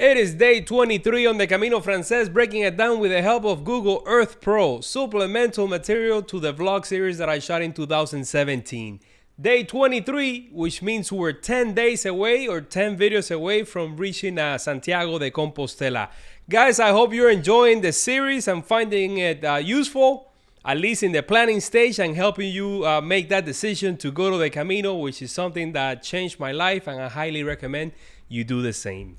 It is day 23 on the Camino Francés, breaking it down with the help of Google Earth Pro, supplemental material to the vlog series that I shot in 2017. Day 23, which means we're 10 days away or 10 videos away from reaching Santiago de Compostela. Guys, I hope you're enjoying the series and finding it useful, at least in the planning stage, and helping you make that decision to go to the Camino, which is something that changed my life, and I highly recommend you do the same.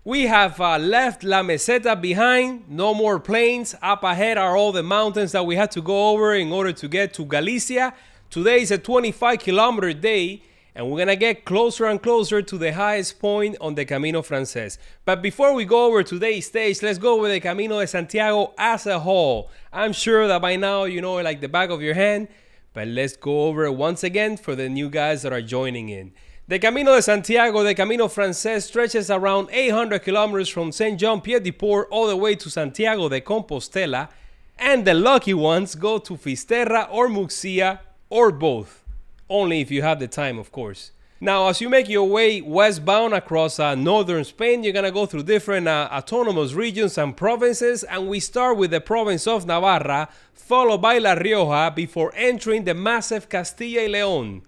We have left La Meseta behind, no more plains. Up ahead are all the mountains that we had to go over in order to get to Galicia. Today is a 25-kilometer day, and we're gonna get closer and closer to the highest point on the Camino Francés. But before we go over today's stage, let's go over the Camino de Santiago as a whole. I'm sure that by now you know it like the back of your hand, but let's go over it once again for the new guys that are joining in. The Camino de Santiago, the Camino Francés, stretches around 800 kilometers from Saint-Jean-Pied-de-Port all the way to Santiago de Compostela, and the lucky ones go to Fisterra or Muxia or both, only if you have the time, of course. Now, as you make your way westbound across northern Spain, you're gonna go through different autonomous regions and provinces, and we start with the province of Navarra, followed by La Rioja, before entering the massive Castilla y León.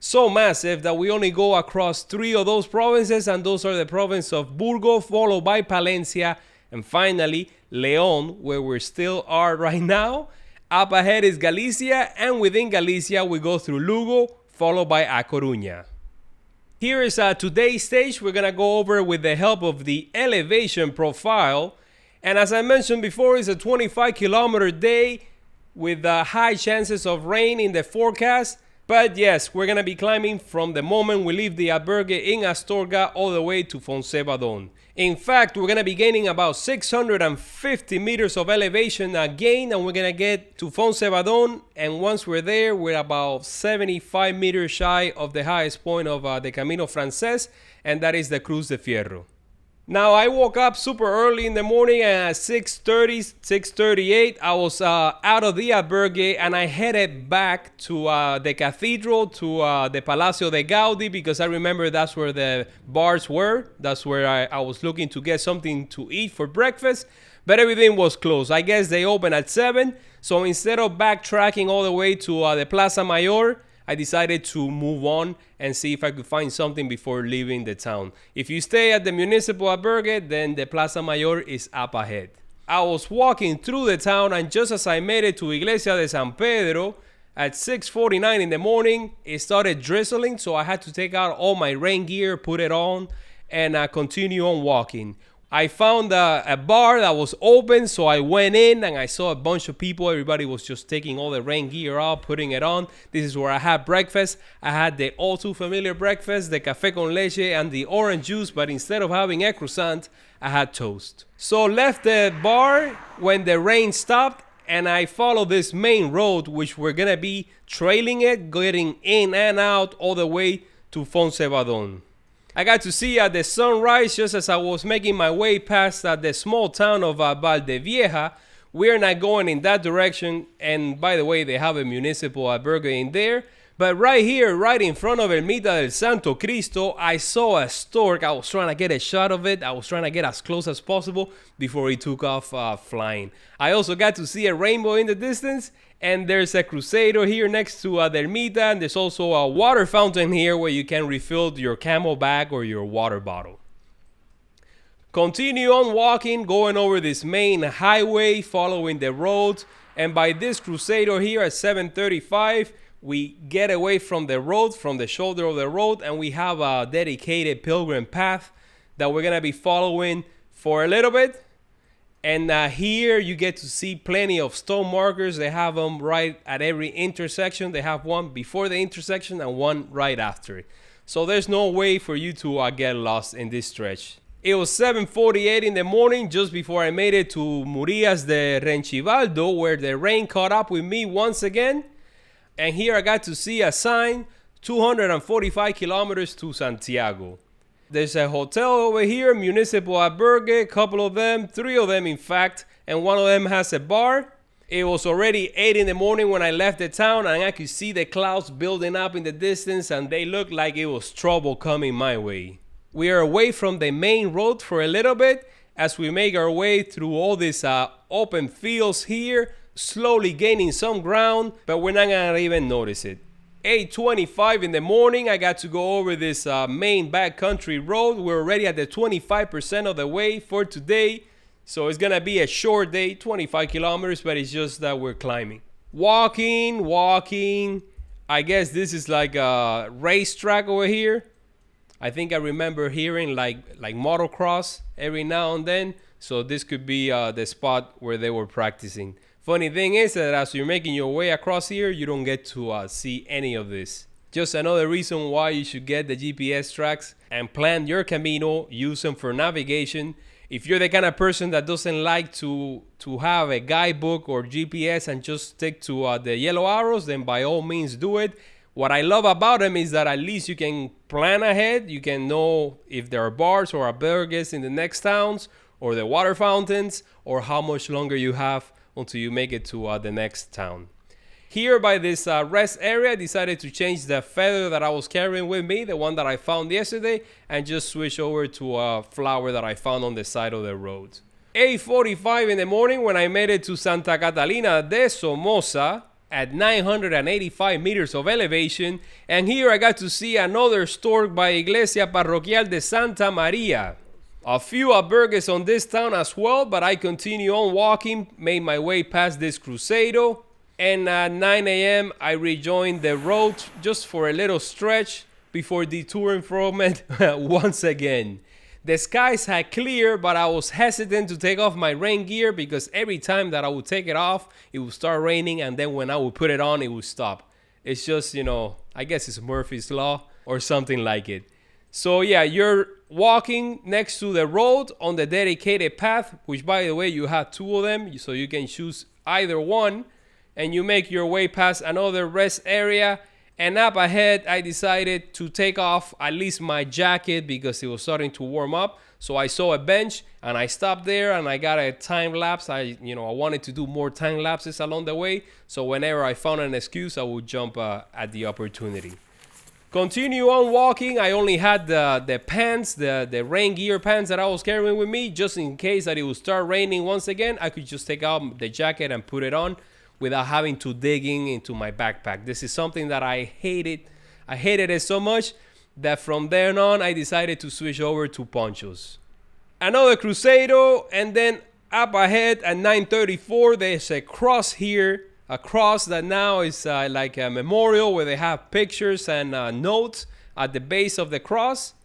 So massive that we only go across 3 of those provinces, and those are the province of Burgos, followed by Palencia, and finally León, where we still are right now. Up ahead is Galicia, and within Galicia we go through Lugo, followed by A Coruña. Here is today's stage. We're gonna go over with the help of the elevation profile, and as I mentioned before, it's a 25-kilometer day with high chances of rain in the forecast. But yes, we're going to be climbing from the moment we leave the Albergue in Astorga all the way to Foncebadón. In fact, we're going to be gaining about 650 meters of elevation gain, and we're going to get to Foncebadón, and once we're there, we're about 75 meters shy of the highest point of the Camino Francés, and that is the Cruz de Fierro. Now, I woke up super early in the morning at 6:30, 6:38. I was out of the Albergue, and I headed back to the cathedral, to the Palacio de Gaudi, because I remember that's where the bars were. That's where I was looking to get something to eat for breakfast, but everything was closed. I guess they open at 7, so instead of backtracking all the way to the Plaza Mayor, I decided to move on and see if I could find something before leaving the town. If you stay at the municipal albergue, then the Plaza Mayor is up ahead. I was walking through the town, and just as I made it to Iglesia de San Pedro, at 6:49 in the morning, it started drizzling, so I had to take out all my rain gear, put it on, and continue on walking. I found a bar that was open, so I went in and I saw a bunch of people. Everybody was just taking all the rain gear out, putting it on. This is where I had breakfast. I had the all too familiar breakfast, the café con leche and the orange juice, but instead of having a croissant, I had toast. So left the bar when the rain stopped, and I followed this main road, which we're gonna be trailing it, getting in and out all the way to Foncebadón. I got to see the sunrise just as I was making my way past the small town of Valdeviejas. We're not going in that direction, and by the way, they have a municipal albergue in there. But right here, right in front of Ermita del Santo Cristo, I saw a stork. I was trying to get a shot of it. I was trying to get as close as possible before it took off flying. I also got to see a rainbow in the distance, and there's a crusader here next to the Ermita, and there's also a water fountain here where you can refill your camel bag or your water bottle. Continue on walking, going over this main highway, following the road, and by this crusader here at 7:35, we get away from the road, from the shoulder of the road, and we have a dedicated pilgrim path that we're gonna be following for a little bit. And here you get to see plenty of stone markers. They have them right at every intersection. They have one before the intersection and one right after it. So there's no way for you to get lost in this stretch. It was 7:48 in the morning, just before I made it to Murias de Rechivaldo, where the rain caught up with me once again. And here I got to see a sign, 245 kilometers to Santiago. There's a hotel over here, municipal albergue, a couple of them, 3 of them in fact, and one of them has a bar. It was already 8 in the morning when I left the town, and I could see the clouds building up in the distance, and they looked like it was trouble coming my way. We are away from the main road for a little bit as we make our way through all these open fields here, slowly gaining some ground, but we're not gonna even notice it. 8:25 in the morning, I got to go over this main backcountry road. We're already at the 25% of the way for today, so it's gonna be a short day, 25 kilometers, but it's just that we're climbing. Walking. I guess this is like a racetrack over here. I think I remember hearing like motocross every now and then, so this could be the spot where they were practicing. Funny thing is that as you're making your way across here, you don't get to see any of this. Just another reason why you should get the GPS tracks and plan your Camino, use them for navigation. If you're the kind of person that doesn't like to have a guidebook or GPS and just stick to the yellow arrows, then by all means do it. What I love about them is that at least you can plan ahead. You can know if there are bars or albergues in the next towns, or the water fountains, or how much longer you have until you make it to the next town. Here by this rest area, I decided to change the feather that I was carrying with me, the one that I found yesterday, and just switch over to a flower that I found on the side of the road. 8:45 in the morning when I made it to Santa Catalina de Somoza at 985 meters of elevation, and here I got to see another stork by Iglesia Parroquial de Santa Maria. A few albergues on this town as well, but I continue on walking, made my way past this crucero, and at 9 a.m. I rejoined the road just for a little stretch before detouring from it once again. The skies had cleared, but I was hesitant to take off my rain gear because every time that I would take it off, it would start raining, and then when I would put it on, it would stop. It's just, I guess it's Murphy's Law or something like it. So yeah, you're walking next to the road on the dedicated path, which by the way, you have two of them, so you can choose either one, and you make your way past another rest area. And up ahead, I decided to take off at least my jacket because it was starting to warm up. So I saw a bench and I stopped there and I got a time lapse. I wanted to do more time lapses along the way. So whenever I found an excuse, I would jump at the opportunity. Continue on walking. I only had the pants, the rain gear pants that I was carrying with me, just in case that it would start raining once again. I could just take out the jacket and put it on without having to digging into my backpack. This is something that I hated. I hated it so much that from then on I decided to switch over to ponchos. Another crucero, and then up ahead at 9:34 there's a cross here. A cross that now is like a memorial where they have pictures and notes at the base of the cross.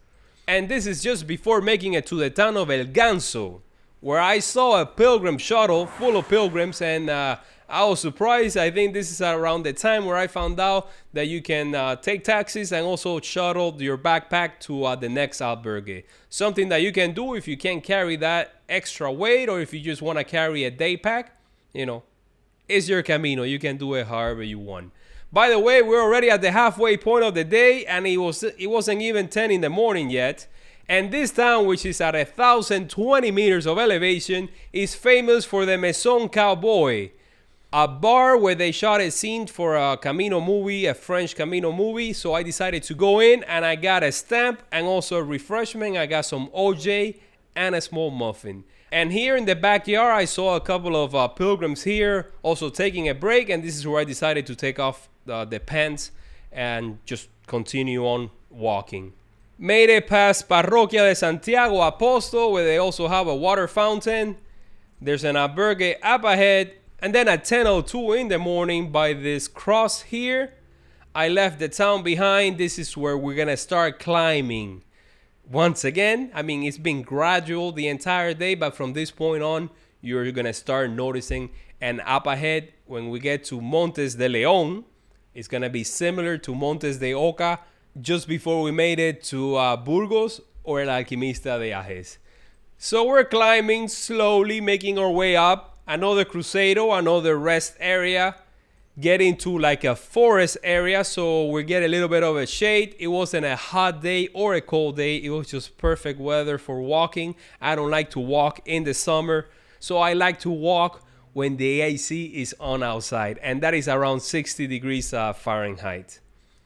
And this is just before making it to the town of El Ganzo, where I saw a pilgrim shuttle full of pilgrims, and I was surprised. I think this is around the time where I found out that you can take taxis and also shuttle your backpack to the next albergue. Something that you can do if you can't carry that extra weight, or if you just want to carry a day pack. It's your Camino. You can do it however you want. By the way, we're already at the halfway point of the day, and it wasn't even 10 in the morning yet. And this town, which is at 1,020 meters of elevation, is famous for the Maison Cowboy, a bar where they shot a scene for a Camino movie, a French Camino movie. So I decided to go in, and I got a stamp and also a refreshment. I got some OJ and a small muffin. And here in the backyard, I saw a couple of pilgrims here also taking a break, and this is where I decided to take off the pants and just continue on walking. Made it past Parroquia de Santiago Apostol, where they also have a water fountain. There's an albergue up ahead, and then at 10:02 in the morning by this cross here, I left the town behind. This is where we're gonna start climbing. Once again, it's been gradual the entire day, but from this point on, you're going to start noticing. And up ahead, when we get to Montes de León, it's going to be similar to Montes de Oca just before we made it to Burgos or El Alquimista de Ajes. So we're climbing slowly, making our way up. Another crucero, another rest area. Getting to like a forest area, so we get a little bit of a shade. It wasn't a hot day or a cold day. It was just perfect weather for walking. I don't like to walk in the summer, so I like to walk when the AC is on outside, and that is around 60 degrees Fahrenheit.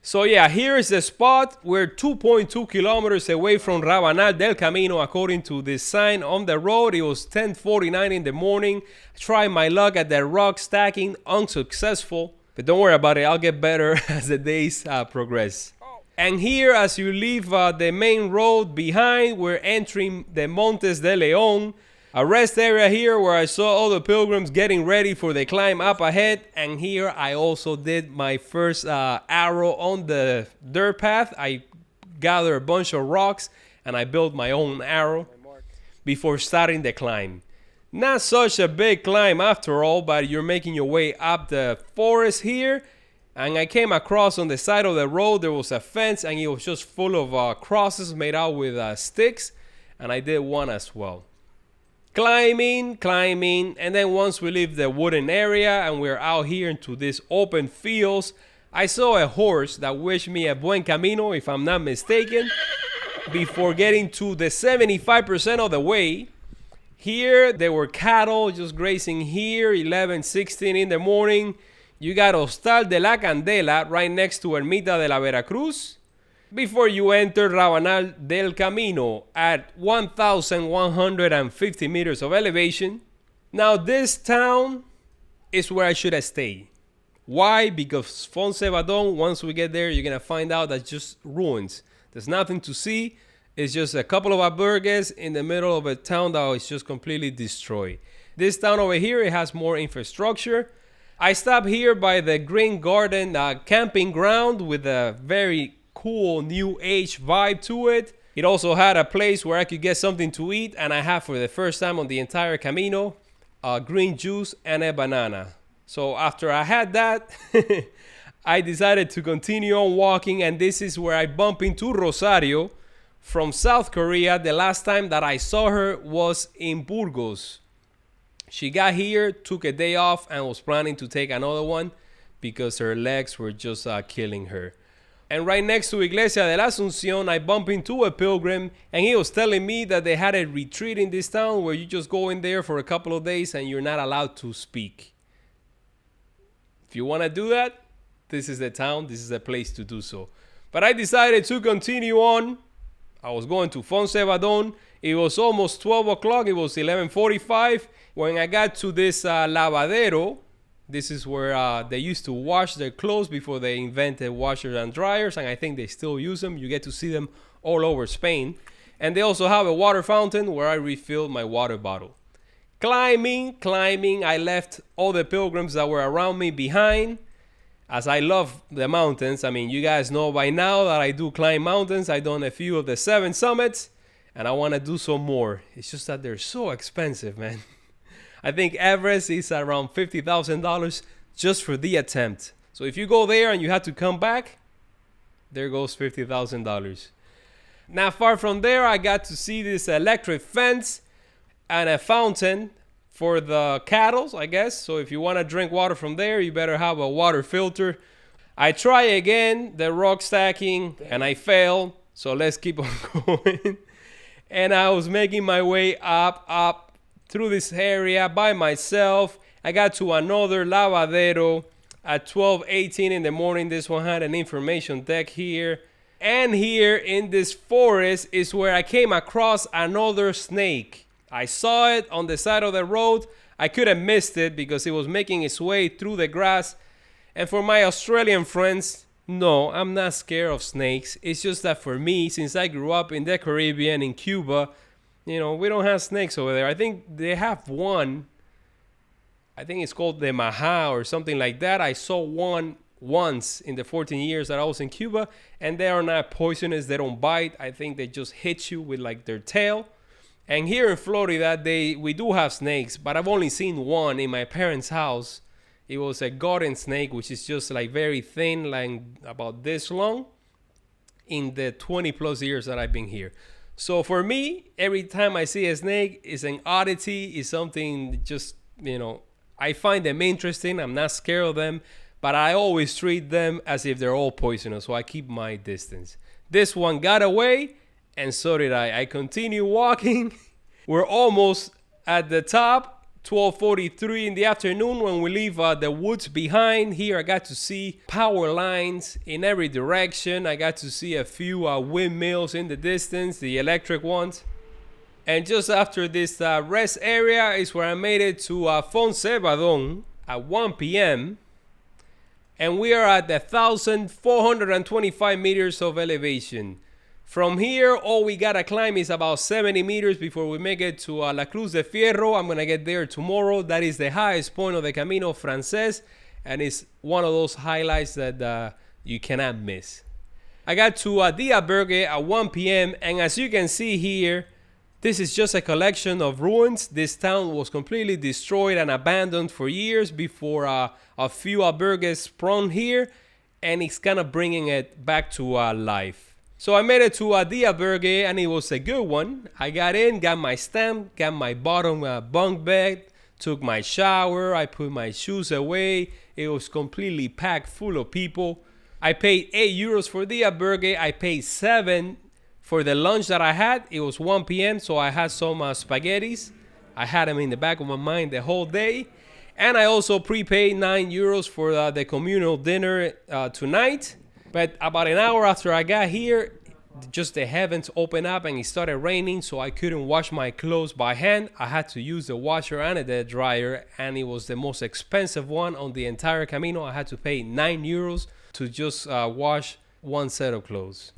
So yeah, here is the spot. We're 2.2 kilometers away from Rabanal del Camino, according to this sign on the road. It was 10:49 in the morning. Tried my luck at the rock stacking, unsuccessful. But don't worry about it, I'll get better as the days progress. And here, as you leave the main road behind, we're entering the Montes de León, a rest area here where I saw all the pilgrims getting ready for the climb up ahead. And here I also did my first arrow on the dirt path. I gathered a bunch of rocks and I built my own arrow before starting the climb. Not such a big climb after all, but you're making your way up the forest here. And I came across on the side of the road, there was a fence and it was just full of crosses made out with sticks. And I did one as well. Climbing, and then once we leave the wooden area and we're out here into these open fields, I saw a horse that wished me a buen camino, if I'm not mistaken, before getting to the 75% of the way. Here, there were cattle just grazing here, 11:16 in the morning. You got Hostal de la Candela right next to Ermita de la Veracruz. Before you enter Rabanal del Camino at 1,150 meters of elevation. Now this town is where I should have stayed. Why? Because Foncebadón, once we get there, you're going to find out that's just ruins. There's nothing to see. It's just a couple of albergues in the middle of a town that is just completely destroyed. This town over here, it has more infrastructure. I stopped here by the Green Garden camping ground with a very cool new age vibe to it. It also had a place where I could get something to eat, and I had for the first time on the entire Camino green juice and a banana. So after I had that, I decided to continue on walking, and this is where I bump into Rosario from South Korea. The last time that I saw her was in Burgos. She got here, took a day off, and was planning to take another one because her legs were just killing her. And right next to Iglesia de la Asunción, I bumped into a pilgrim, and he was telling me that they had a retreat in this town where you just go in there for a couple of days and you're not allowed to speak. If you want to do that, this is the town, this is the place to do so. But I decided to continue on. I was going to Foncebadón. It was almost 12 o'clock. It was 11:45. When I got to this lavadero, this is where they used to wash their clothes before they invented washers and dryers, and I think they still use them. You get to see them all over Spain. And they also have a water fountain where I refilled my water bottle. Climbing, I left all the pilgrims that were around me behind. As I love the mountains, I mean, you guys know by now that I do climb mountains. I've done a few of the 7 summits, and I want to do some more. It's just that they're so expensive, man. I think Everest is around $50,000 just for the attempt. So if you go there and you have to come back, there goes $50,000. Not far from there, I got to see this electric fence and a fountain for the cattle, I guess. So if you want to drink water from there, you better have a water filter. I try again the rock stacking and I failed. So let's keep on going. And I was making my way up through this area by myself. I got to another lavadero at 12:18 in the morning. This one had an information deck here. And here in this forest is where I came across another snake. I saw it on the side of the road. I could have missed it because it was making its way through the grass. And for my Australian friends, no, I'm not scared of snakes. It's just that for me, since I grew up in the Caribbean, in Cuba, you know, we don't have snakes over there. I think they have one. I think it's called the Maha or something like that. I saw one once in the 14 years that I was in Cuba, and they are not poisonous. They don't bite. I think they just hit you with like their tail. And here in Florida, we do have snakes, but I've only seen one in my parents' house. It was a garden snake, which is just like very thin, like about this long, in the 20 plus years that I've been here. So for me, every time I see a snake, it's an oddity, it's something just, you know, I find them interesting. I'm not scared of them, but I always treat them as if they're all poisonous, so I keep my distance. This one got away, and so did I. I continue walking. We're almost at the top, 12:43 in the afternoon when we leave the woods behind. Here I got to see power lines in every direction. I got to see a few windmills in the distance, the electric ones. And just after this rest area is where I made it to Foncebadón at 1 p.m. And we are at 1,425 meters of elevation. From here, all we gotta climb is about 70 meters before we make it to La Cruz de Fierro. I'm gonna get there tomorrow. That is the highest point of the Camino Francés, and it's one of those highlights that you cannot miss. I got to the Albergue at 1 p.m. and as you can see here, this is just a collection of ruins. This town was completely destroyed and abandoned for years before a few albergues sprung here, and it's kind of bringing it back to life. So I made it to the Albergue, and it was a good one. I got in, got my stamp, got my bottom bunk bed, took my shower, I put my shoes away. It was completely packed full of people. I paid €8 for the Albergue. I paid 7 for the lunch that I had. It was 1 p.m. so I had some spaghettis. I had them in the back of my mind the whole day. And I also prepaid €9 for the communal dinner tonight. But about an hour after I got here, just the heavens opened up and it started raining, so I couldn't wash my clothes by hand. I had to use the washer and the dryer, and it was the most expensive one on the entire Camino. I had to pay €9 to just wash one set of clothes.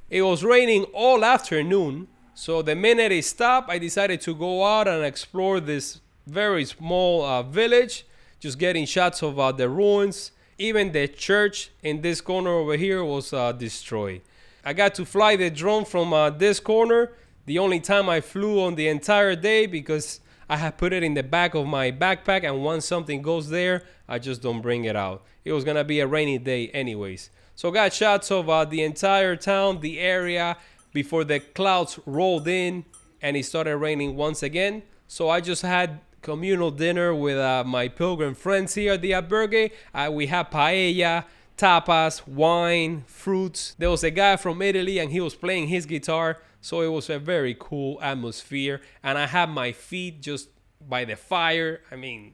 It was raining all afternoon, so the minute it stopped, I decided to go out and explore this very small village, just getting shots of the ruins. Even the church in this corner over here was destroyed. I got to fly the drone from this corner. The only time I flew on the entire day because I had put it in the back of my backpack, and once something goes there, I just don't bring it out. It was gonna be a rainy day anyways. So got shots of the entire town, the area, before the clouds rolled in and it started raining once again. So I just had communal dinner with my pilgrim friends here at the Albergue. We had paella, tapas, wine, fruits. There was a guy from Italy and he was playing his guitar, so it was a very cool atmosphere. And I had my feet just by the fire. I mean,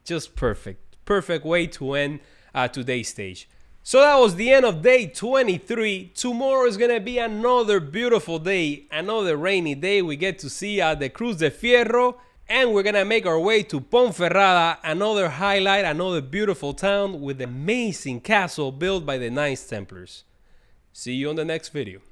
just perfect way to end today's stage. So that was the end of day 23. Tomorrow is gonna be another beautiful day, another rainy day. We get to see the Cruz de Fierro. And we're gonna make our way to Ponferrada, another highlight, another beautiful town with an amazing castle built by the Knights Templars. See you on the next video.